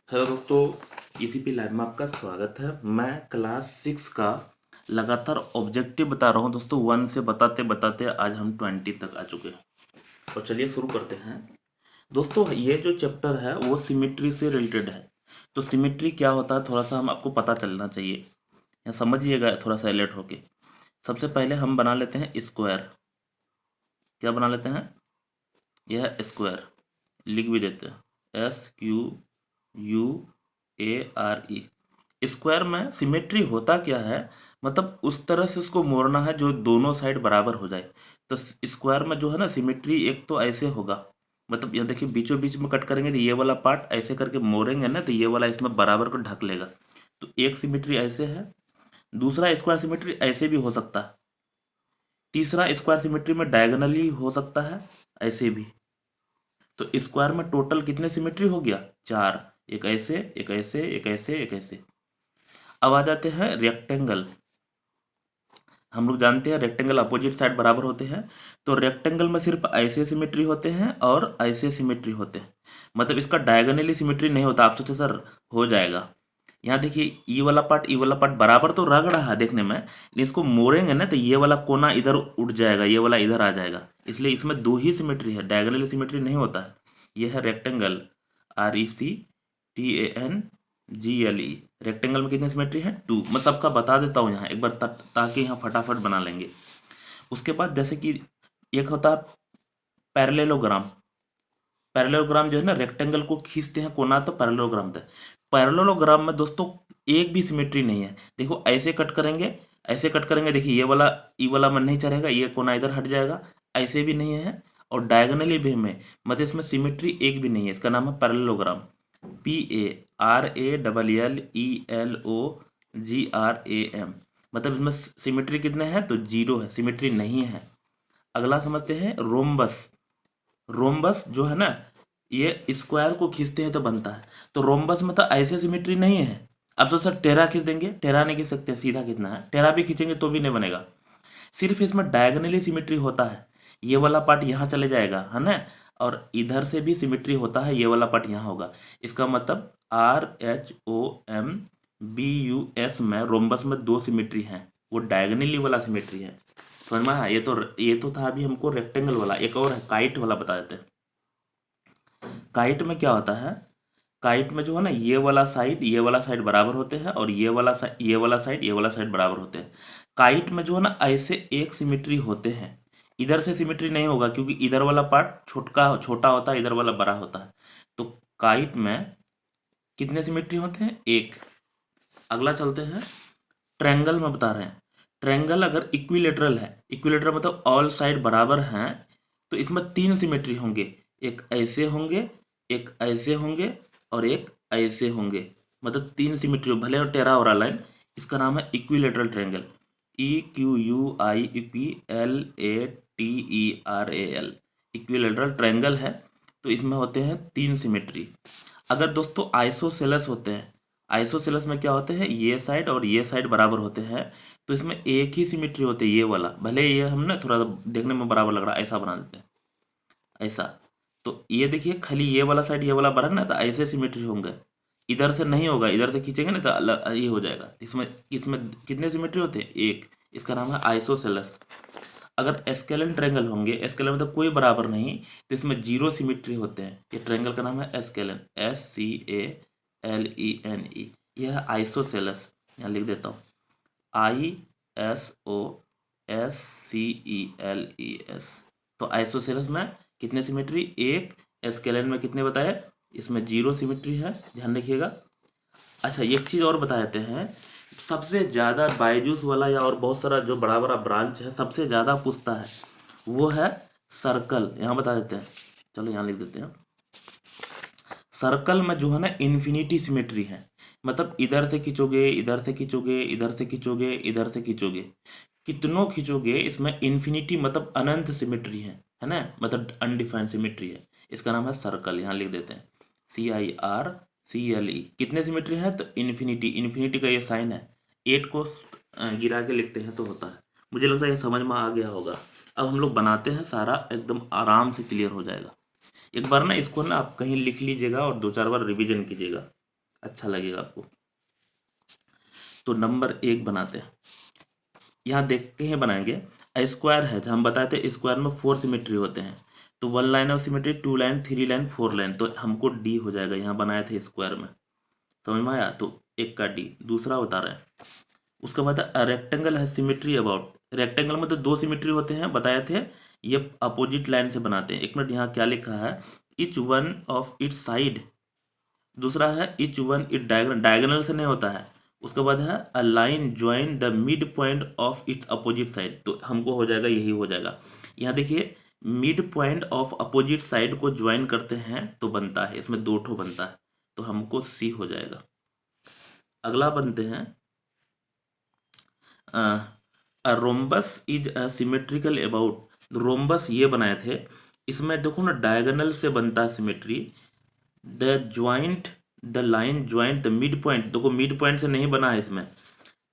Hello दोस्तों, ECP live में आपका स्वागत है। मैं क्लास 6 का लगातार ऑब्जेक्टिव बता रहा हूं दोस्तों। 1 से बताते बताते आज हम 20 तक आ चुके हैं। तो चलिए शुरू करते हैं दोस्तों। ये जो चैप्टर है वो सिमेट्री से रिलेटेड है। तो सिमेट्री क्या होता है थोड़ा सा हम आपको पता चलना चाहिए, या समझिएगा थोड़ा सा अलर्ट होके। सबसे पहले हम बना लेते हैं स्क्वायर। क्या बना लेते हैं? यह स्क्वायर लिख भी देते हैं, SQUARE। स्क्वायर में सिमेट्री होता क्या है, मतलब उस तरह से उसको मोड़ना है जो दोनों साइड बराबर हो जाए। तो स्क्वायर में जो है ना सिमेट्री एक तो ऐसे होगा, मतलब यहाँ देखिए बीचों बीच में कट करेंगे तो ये वाला पार्ट ऐसे करके मोड़ेंगे ना तो ये वाला इसमें बराबर को ढक लेगा। तो एक सिमेट्री ऐसे है, दूसरा स्क्वायर सिमेट्री ऐसे भी हो सकता है, तीसरा स्क्वायर सिमेट्री में डायगोनली हो सकता है, ऐसे भी। तो स्क्वायर में टोटल कितने सिमेट्री हो गया? 4। एक ऐसे, एक ऐसे, एक ऐसे, एक ऐसे। अब आ जाते हैं रेक्टेंगल। हम लोग जानते हैं रेक्टेंगल अपोजिट साइड बराबर होते हैं। तो रेक्टेंगल में सिर्फ ऐसे सिमेट्री होते हैं और ऐसे सिमेट्री होते हैं, मतलब इसका डायगोनली सिमेट्री नहीं होता। आप सोचे सर हो जाएगा, यहाँ देखिए ई वाला पार्ट बराबर तो लग रहा है देखने में, लेकिन इसको मोड़ेंगे ना तो ये वाला कोना इधर उठ जाएगा, ये वाला इधर आ जाएगा। इसलिए इसमें दो ही सिमेट्री है, डायगोनली सिमेट्री नहीं होता है। यह है रेक्टेंगल, RECTANGLE। रेक्टेंगल में कितनी सिमेट्री है? 2। मैं सबका बता देता हूँ यहाँ एक बार ताकि यहाँ फटाफट बना लेंगे। उसके बाद जैसे कि एक होता है पैरेललोग्राम। पैरेललोग्राम जो है ना रेक्टेंगल को खींचते हैं कोना, तो पैरेललोग्राम था। पैरेललोग्राम में दोस्तों एक भी सिमेट्री नहीं है। देखो ऐसे कट करेंगे, ऐसे कट करेंगे, देखिए ये वाला ई वाला में नहीं चढ़ेगा, ये कोना इधर हट जाएगा, ऐसे भी नहीं है। और डायगोनली भी में मतलब इसमें सिमेट्री एक भी नहीं है। इसका नाम है पैरेललोग्राम। PARALLELOGRAM। मतलब इसमें सिमेट्री कितने हैं? तो 0 है, सिमेट्री नहीं है। अगला समझते हैं रोम्बस। रोम्बस जो है ना ये स्क्वायर को खींचते हैं तो बनता है। तो रोम्बस में तो ऐसे सिमेट्री नहीं है। अब तो सर टेढ़ा खींच देंगे, टेढ़ा नहीं खींच सकते, सीधा खींचना है। टेढ़ा भी खींचेंगे तो भी नहीं बनेगा। सिर्फ इसमें डायगोनली सिमेट्री होता है। ये वाला पार्ट यहाँ चले जाएगा है ना, और इधर से भी सिमेट्री होता है, ये वाला पार्ट यहाँ होगा। इसका मतलब RHOMBUS में रोम्बस में 2 सिमेट्री हैं, वो डायगोनली वाला सिमेट्री है। समझ में आया? ये तो था अभी हमको रेक्टेंगल वाला। एक और है काइट वाला, बता देते हैं। काइट में क्या होता है? काइट में जो है ना ये वाला साइड ये वाला साइड बराबर होते हैं, और ये वाला साइड ये वाला साइड ये वाला साइड बराबर होते हैं। काइट में जो है ना ऐसे एक सिमेट्री होते हैं, इधर से सिमेट्री नहीं होगा क्योंकि इधर वाला पार्ट छोटा होता है, इधर वाला बड़ा होता है। तो काइट में कितने सिमेट्री होते हैं? एक। अगला चलते हैं ट्रायंगल में बता रहे हैं। ट्रायंगल अगर इक्विलेटरल है, इक्विलेटरल मतलब ऑल साइड बराबर हैं, तो इसमें 3 सिमेट्री होंगे। एक ऐसे होंगे, एक ऐसे होंगे, और एक ऐसे होंगे। मतलब 3 सिमेट्री, भले और टेढ़ा हो रहा लाइन। इसका नाम है equilateral triangle. EQUIELATERAL। Equilateral triangle है, तो इसमें होते हैं 3 सिमेट्री। अगर दोस्तों आइसोसेलेस होते हैं, आइसोसेलेस में क्या होते हैं? ये साइड और ये साइड बराबर होते हैं, तो इसमें एक ही सिमेट्री होती है, ये वाला। भले ये हम ना थोड़ा देखने में बराबर लग रहा है, ऐसा बना देते हैं, ऐसा। तो ये देखिए खाली ये वाला साइड ये वाला बराबर ना, तो ऐसे सिमेट्री होंगे। इधर से नहीं होगा, इधर से खींचेंगे ना तो ये हो जाएगा। इसमें इसमें कितने सिमेट्री होते हैं? एक। इसका नाम है आइसोसेलेस। अगर एस्केलन ट्रायंगल होंगे, एस्केलन मतलब कोई बराबर नहीं, तो इसमें 0 सिमेट्री होते हैं। ये ट्रायंगल का नाम है एस्केलन, SCALENE। यह है आइसोसेलेस। यहाँ लिख देता हूँ, ISOSCELES। तो आइसोसेलेस में कितने सिमेट्री? एक। एस्केलन में कितने बताए? इसमें 0 सिमेट्री है, ध्यान रखिएगा। अच्छा एक चीज़ और बता देते हैं। सबसे ज़्यादा बायजूस वाला या और बहुत सारा जो बड़ा बड़ा ब्रांच है, सबसे ज़्यादा पूछता है वो है सर्कल। यहाँ बता देते हैं, चलो यहाँ लिख देते हैं। सर्कल में जो है ना इन्फिनिटी सिमेट्री है, मतलब इधर से खींचोगे, इधर से खींचोगे, इधर से खींचोगे, इधर से खींचोगे, कितनों खींचोगे इसमें इन्फिनिटी मतलब अनंत सिमेट्री है ना, मतलब अनडिफाइंड सिमेट्री है। इसका नाम है सर्कल। यहाँ लिख देते हैं CIRCLE। कितने सिमेट्री है? तो इन्फिनिटी। इन्फिनिटी का ये साइन है, 8 को गिरा के लिखते हैं तो होता है। मुझे लगता है ये समझ में आ गया होगा। अब हम लोग बनाते हैं, सारा एकदम आराम से क्लियर हो जाएगा। एक बार ना इसको ना आप कहीं लिख लीजिएगा और 2-4 बार रिवीजन कीजिएगा। अच्छा लगेगा आपको। तो नंबर 1 बनाते हैं। यहाँ देख के ही बनाएंगे। स्क्वायर है, हम बताए थे स्क्वायर में 4 सिमेट्री होते हैं। तो 1 line of symmetry, 2 line, 3 line, 4 line, तो हमको डी हो जाएगा। यहाँ बनाए थे स्क्वायर में, समझ में आया? तो एक का डी। दूसरा बता रहे हैं, उसके बाद रेक्टेंगल है सिमेट्री अबाउट। रेक्टेंगल में तो 2 सिमेट्री होते हैं बताए थे, ये अपोजिट लाइन से बनाते हैं। एक मिनट, यहाँ क्या लिखा है? Etch one of its side. दूसरा है each one it diagonal, diagonal से नहीं होता है। उसके बाद है a line join the mid point of its opposite side, तो हमको हो जाएगा, यही हो जाएगा। यहाँ देखिए, mid point of opposite side को ज्वाइन करते हैं तो बनता है, इसमें 2 ठो बनता है, तो हमको सी हो जाएगा। अगला बनते हैं, rhombus is symmetrical about. Rhombus ये बनाए थे, इसमें देखो ना डायगोनल से बनता है symmetry. The joint, the line joint the mid point, देखो मिड पॉइंट से नहीं बना है इसमें।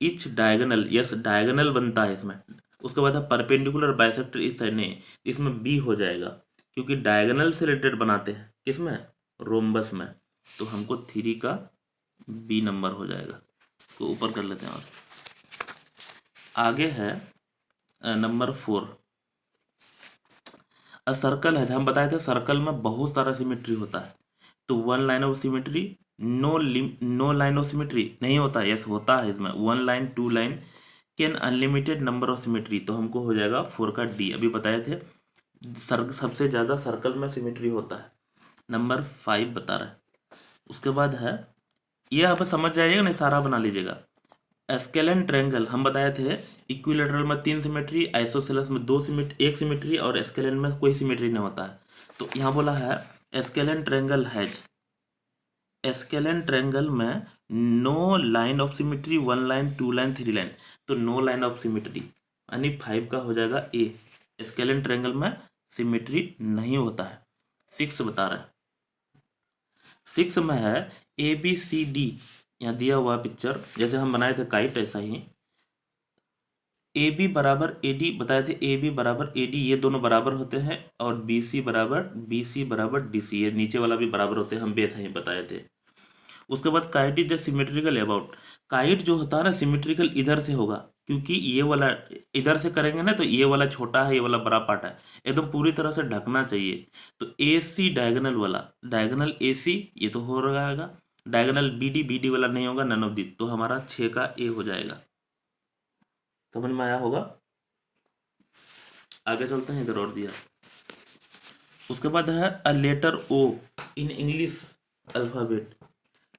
इच डायगोनल, यस डायगोनल बनता है इसमें। उसके बाद है परपेंडिकुलर बाइसेक्टर इस साइड, नहीं इसमें बी हो जाएगा, क्योंकि डायगोनल से रिलेटेड बनाते हैं किसमें? रोम्बस में। तो हमको 3 का बी नंबर हो जाएगा। तो ऊपर कर लेते हैं। और आगे है नंबर 4, सर्कल है। हम बताए थे सर्कल में बहुत सारा सिमेट्री होता है। तो 1 line of symmetry, no line of symmetry नहीं होता है, यस होता है इसमें। 1 line, 2 line, can unlimited number of symmetry, तो हमको हो जाएगा 4 का डी। अभी बताए थे सबसे ज़्यादा सर्कल में सिमेट्री होता है। नंबर 5 बता रहा है। उसके बाद है, ये आप समझ जाइएगा ना, सारा बना लीजिएगा। स्केलन ट्रायंगल हम बताए थे, इक्विलेटरल में 3 सिमेट्री, आइसोसेलेस में 2 सिमेट्री, 1 सिमेट्री, और स्केलन में कोई सिमेट्री नहीं होता है। तो यहाँ बोला है scalene triangle has, scalene triangle में no line of symmetry, 1 line, 2 line, 3 line, तो नो लाइन ऑफ सिमेट्री, यानी 5 का हो जाएगा ए। स्केलन ट्रायंगल में सिमेट्री नहीं होता है। 6 बता रहा है, 6 में है ए बी सी डी। यहाँ दिया हुआ पिक्चर, जैसे हम बनाए थे काइट, ऐसा ही ए बी बराबर ए डी बताए थे। ए बी बराबर ए डी, ये दोनों बराबर होते हैं, और बी सी बराबर डी सी, ये नीचे वाला भी बराबर होते हैं, हम भी ऐसा ही बताए थे। उसके बाद kite is the symmetrical about. Kite जो होता है ना सिमेट्रिकल इधर से होगा, क्योंकि ये वाला इधर से करेंगे ना, तो ये वाला छोटा है, ये वाला बड़ा पार्ट है, एकदम पूरी तरह से ढकना चाहिए। तो ए सी डायगोनल वाला, डायगोनल ए सी ये तो हो रहेगा, डायगोनल बी डी वाला नहीं होगा, नन ऑफ दी, तो हमारा 6 का ए हो जाएगा। समझ में आया होगा? आगे चलते हैं, इधर और दिया। उसके बाद है a letter O in English alphabet.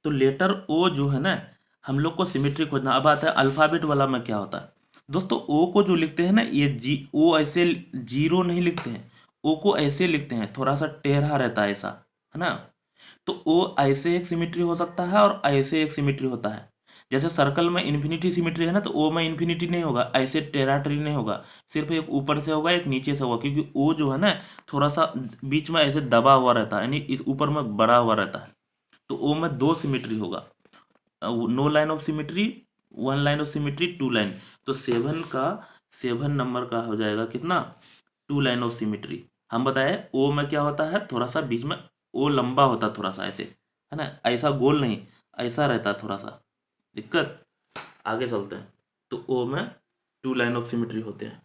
तो लेटर ओ जो है ना, हम लोग को सिमेट्री खोजना। अब आता है अल्फ़ाबेट वाला में क्या होता है। दोस्तों ओ को जो लिखते हैं ना, ये ओ ऐसे जीरो नहीं लिखते हैं, ओ को ऐसे लिखते हैं, थोड़ा सा टेढ़ा रहता है ऐसा, है ना। तो ओ ऐसे एक सिमेट्री हो सकता है और ऐसे एक सिमेट्री होता है। जैसे सर्कल में इन्फिनिटी सिमेट्री है ना, तो ओ में इन्फिनिटी नहीं होगा, ऐसे टेढ़ा टेढ़ी नहीं होगा, सिर्फ एक ऊपर से होगा, एक नीचे से होगा, क्योंकि ओ जो है ना थोड़ा सा बीच में ऐसे दबा हुआ रहता है, यानी इस ऊपर में बड़ा हुआ रहता है। तो ओ में 2 सिमेट्री होगा, no line of symmetry, 1 line of symmetry, 2 line. तो 7 नंबर का हो जाएगा कितना? 2 लाइन ऑफ सिमेट्री। हम बताए ओ में क्या होता है, थोड़ा सा बीच में ओ लंबा होता है, थोड़ा सा ऐसे, है ना, ऐसा गोल नहीं, ऐसा रहता है थोड़ा सा। दिक्कत? आगे चलते हैं। तो ओ में 2 लाइन ऑफ सिमेट्री होते हैं।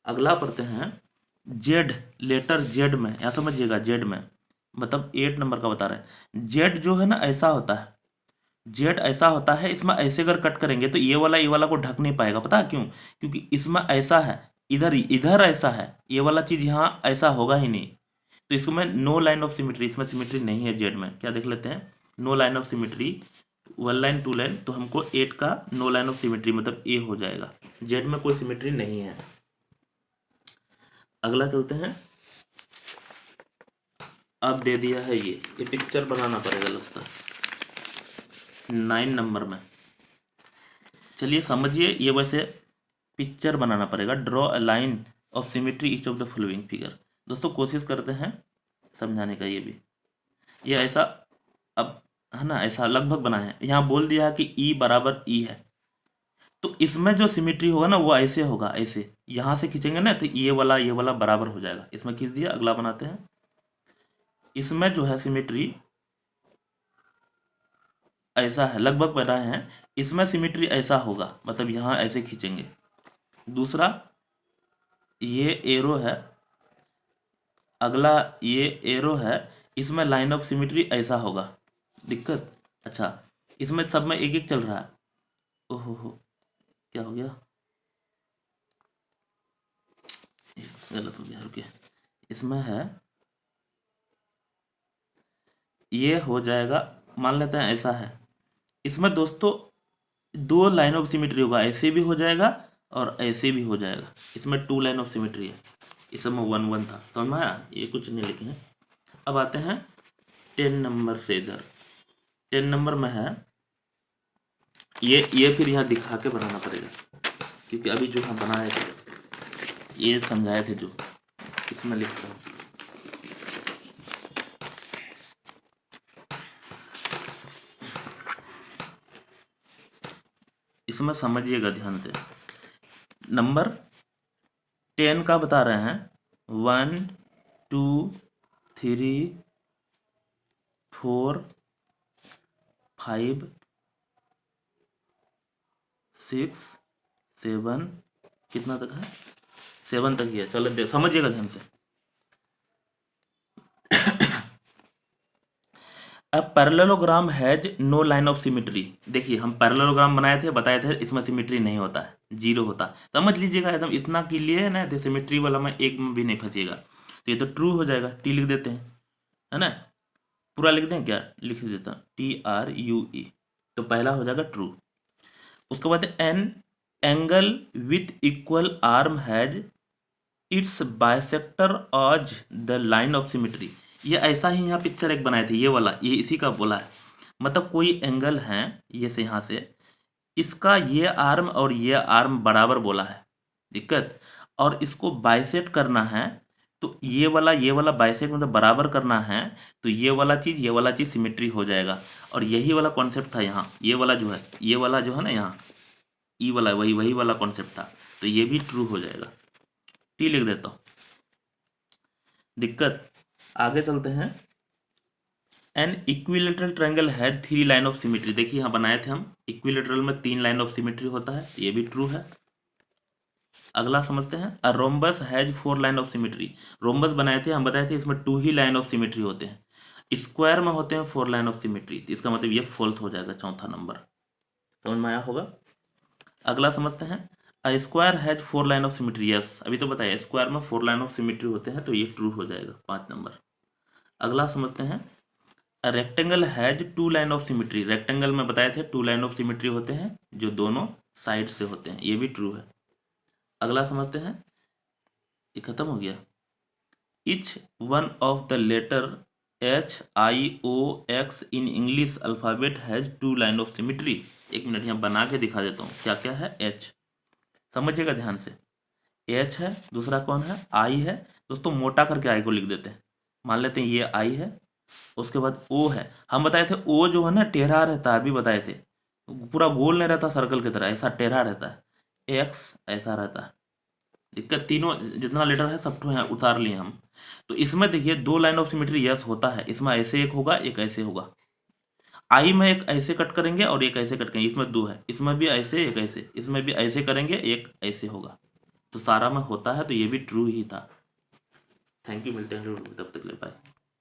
अगला पढ़ते हैं जेड, लेटर जेड में, यहाँ समझिएगा, जेड में मतलब 8 नंबर का बता रहे हैं। जेड जो है ना ऐसा होता है, जेड ऐसा होता है, इसमें ऐसे अगर कट करेंगे तो ये वाला को ढक नहीं पाएगा। पता है क्यों? क्योंकि इसमें ऐसा है, इधर इधर ऐसा है, ये वाला चीज़ यहाँ ऐसा होगा ही नहीं। तो इसमें नो लाइन ऑफ सिमेट्री, इसमें सिमेट्री नहीं है जेड में। क्या देख लेते हैं? No line of symmetry, 1 line, 2 line, तो हमको 8 का नो लाइन ऑफ सिमेट्री मतलब ए हो जाएगा। जेड में कोई सिमेट्री नहीं है। अगला चलते हैं। अब दे दिया है ये पिक्चर बनाना पड़ेगा लगता है 9 नंबर में। चलिए समझिए, ये वैसे पिक्चर बनाना पड़ेगा। Draw a line of symmetry each of the following figure. दोस्तों कोशिश करते हैं समझाने का। ये भी ये ऐसा, अब है ना, ऐसा लगभग बना है। यहाँ बोल दिया है कि ई बराबर ई है, तो इसमें जो सिमेट्री होगा ना वो ऐसे होगा, ऐसे यहाँ से खींचेंगे ना तो ये वाला बराबर हो जाएगा। इसमें खींच दिया। अगला बनाते हैं। इसमें जो है सिमेट्री ऐसा है, लगभग बनाए हैं, इसमें सिमेट्री ऐसा होगा, मतलब यहाँ ऐसे खींचेंगे। दूसरा ये एरो है, अगला ये एरो है, इसमें लाइन ऑफ सिमेट्री ऐसा होगा। दिक्कत, अच्छा इसमें सब में एक एक चल रहा है। ओहो हो, क्या हो गया, गलत हो गया, रुकिए। इसमें है, ये हो जाएगा, मान लेते हैं ऐसा है। इसमें दोस्तों दो लाइन ऑफ सिमेट्री होगा, ऐसे भी हो जाएगा और ऐसे भी हो जाएगा। इसमें टू लाइन ऑफ सिमेट्री है, इसमें 1 1 था, समझ में आया, ये कुछ नहीं लिखे हैं। अब आते हैं 10 नंबर से। इधर 10 नंबर में है ये फिर यहाँ दिखा के बनाना पड़ेगा, क्योंकि अभी जो हम बनाए थे, ये समझाए थे जो, इसमें लिखता हूँ। इसमें समझिएगा ध्यान से, नंबर 10 का बता रहे हैं, 1 2 3 4 5 6 7, कितना तक है, 7 तक ही है। चलो समझिएगा ध्यान से। अब parallelogram has no line of symmetry. देखिए हम पैरेललोग्राम बनाए थे, बताए थे इसमें सिमेट्री नहीं होता है, जीरो होता है, समझ लीजिएगा एकदम, इतना के लिए है ना, तो सिमेट्री वाला में एक में भी नहीं फंसिएगा। तो ये तो ट्रू हो जाएगा, टी लिख देते हैं, है ना, पूरा लिख दें क्या, लिख देता हूँ TRUE, तो पहला हो जाएगा ट्रू। उसके बाद an angle with equal arm has its bisector आज द लाइन ऑफ सिमेट्री। ये ऐसा ही यहाँ पिक्चर एक बनाए थे, ये वाला, ये इसी का बोला है, मतलब कोई एंगल है ये से यहाँ से, इसका ये आर्म और ये आर्म बराबर बोला है, दिक्कत, और इसको बाइसेक्ट करना है, तो ये वाला बाइसेक्ट मतलब बराबर करना है, तो ये वाला चीज़ सिमेट्री हो जाएगा। और यही वाला कॉन्सेप्ट था यहाँ, ये वाला जो है ना यहाँ, ई वाला, वही वाला कॉन्सेप्ट था, तो ये भी ट्रू हो जाएगा, टी लिख देता हूँ। दिक्कत, आगे चलते हैं। एन इक्विलेटरल ट्रायंगल है 3 लाइन ऑफ सिमेट्री। देखिए यहाँ बनाए थे हम, इक्विलेटरल में 3 लाइन ऑफ सिमेट्री होता है, ये भी ट्रू है। अगला समझते हैं, a rhombus has 4 line of symmetry. Rhombus बनाए थे, हम बताए थे इसमें 2 ही लाइन ऑफ सिमेट्री होते हैं, स्क्वायर में होते हैं 4 लाइन ऑफ सिमेट्री, तो इसका मतलब ये फॉल्स हो जाएगा, चौथा नंबर, समझ में आया होगा। अगला समझते हैं, a square has 4 line of symmetry. Yes, अभी तो बताया स्क्वायर में 4 लाइन ऑफ सिमेट्री होते हैं, तो ये ट्रू हो जाएगा, 5 नंबर। अगला समझते हैं, a rectangle has 2 line of symmetry. Rectangle में बताए थे 2 लाइन ऑफ सिमेट्री होते हैं, जो दोनों साइड से होते हैं, ये भी ट्रू है। अगला समझते हैं, ये खत्म हो गया। Each one of the letter HIOX in English alphabet has 2 line of symmetry. एक मिनट यहाँ बना के दिखा देता हूँ, क्या क्या है। H समझिएगा ध्यान से, H है, दूसरा कौन है, I है। दोस्तों मोटा करके I को लिख देते हैं, मान लेते हैं ये I है, उसके बाद O है। हम बताए थे O जो है ना टेढ़ा रहता है, अभी बताए थे, पूरा गोल नहीं रहता सर्कल की तरह, ऐसा टेढ़ा रहता है। X ऐसा रहता है। दिक्कत, तीनों जितना लेटर है सब तो यहाँ उतार लिए हम। तो इसमें देखिए 2 लाइन ऑफ सिमेट्री यस होता है, इसमें ऐसे एक होगा, एक ऐसे होगा। आई में एक ऐसे कट करेंगे और एक ऐसे कट करेंगे, इसमें 2 है, इसमें भी ऐसे, एक ऐसे, इसमें भी ऐसे करेंगे, एक ऐसे होगा, तो सारा में होता है, तो ये भी ट्रू ही था। थैंक यू, मिलते हैं तब तक ले, बाय।